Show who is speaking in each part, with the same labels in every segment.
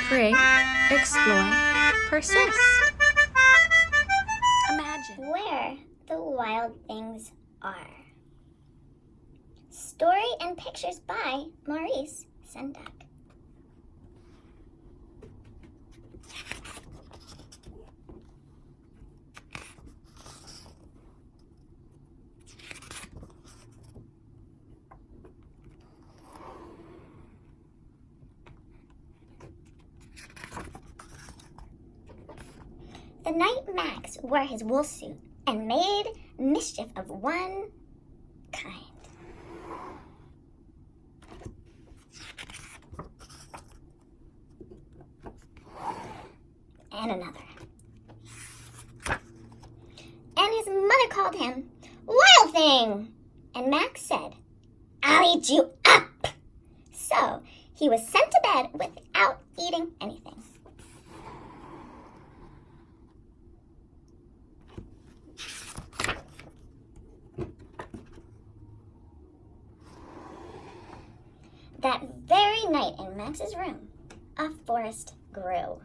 Speaker 1: Create, explore, persist. Imagine
Speaker 2: Where the Wild Things Are. Story and pictures by Maurice Sendak. The night Max wore his wool suit and made mischief of one kind. And another. And his mother called him Wild Thing. And Max said, "I'll eat you up." So he was sent to bed without eating anything. That very night in Max's room, a forest grew.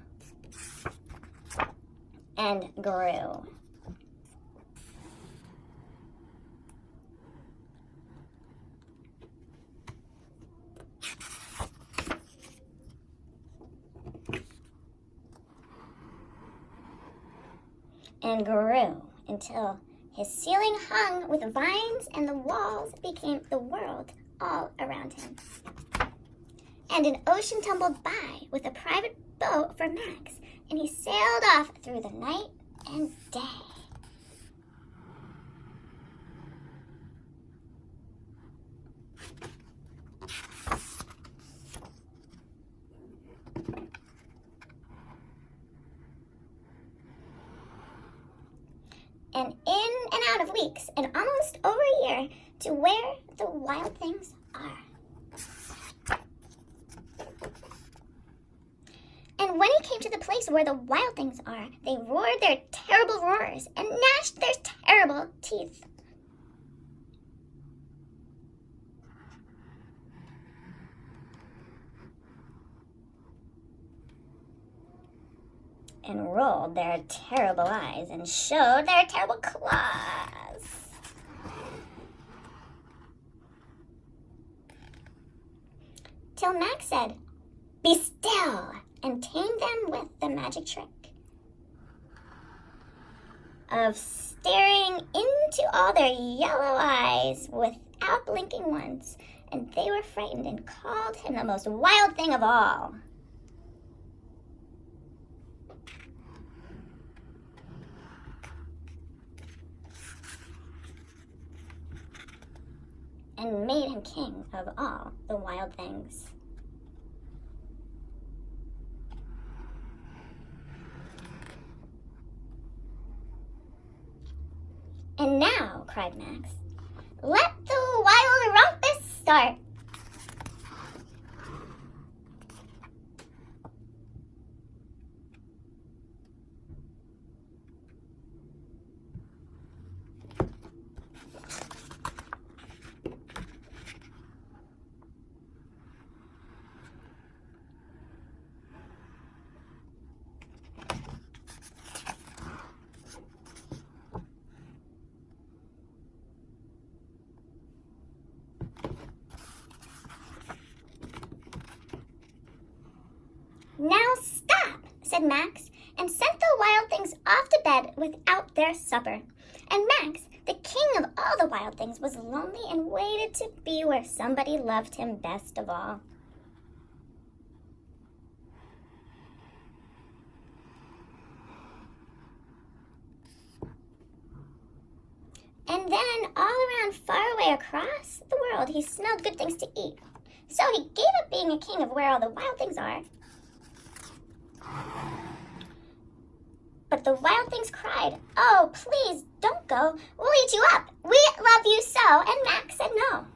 Speaker 2: And grew. And grew until his ceiling hung with vines and the walls became the world all around him. And an ocean tumbled by with a private boat for Max, and he sailed off through the night and day. And in and out of weeks, and almost over a year, to where the Wild Things Are. And when he came to the place where the Wild Things are, they roared their terrible roars and gnashed their terrible teeth. And rolled their terrible eyes and showed their terrible claws. Till Max said, "Be still," and tamed them with the magic trick of staring into all their yellow eyes without blinking once, and they were frightened and called him the most wild thing of all. And made him king of all the wild things. "And now," cried Max, "let the wild rumpus start." "Now stop," said Max, and sent the wild things off to bed without their supper. And Max, the king of all the wild things, was lonely and waited to be where somebody loved him best of all. And then all around, far away across the world, he smelled good things to eat. So he gave up being a king of where all the wild things are. But the wild things cried, "Oh, please, don't go. We'll eat you up. We love you so." And Max said no.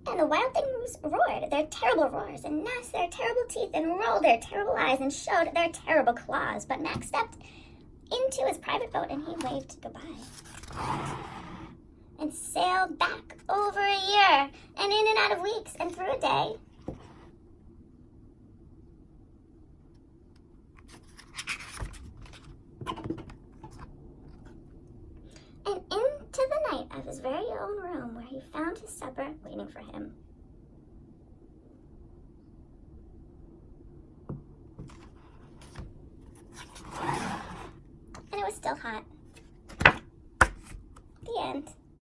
Speaker 2: And the wild things roared their terrible roars and gnashed their terrible teeth and rolled their terrible eyes and showed their terrible claws. But Max stepped into his private boat and he waved goodbye. and sailed back over a year, and in and out of weeks, and through a day. And into the night of his very own room, where he found his supper waiting for him. And it was still hot. The end.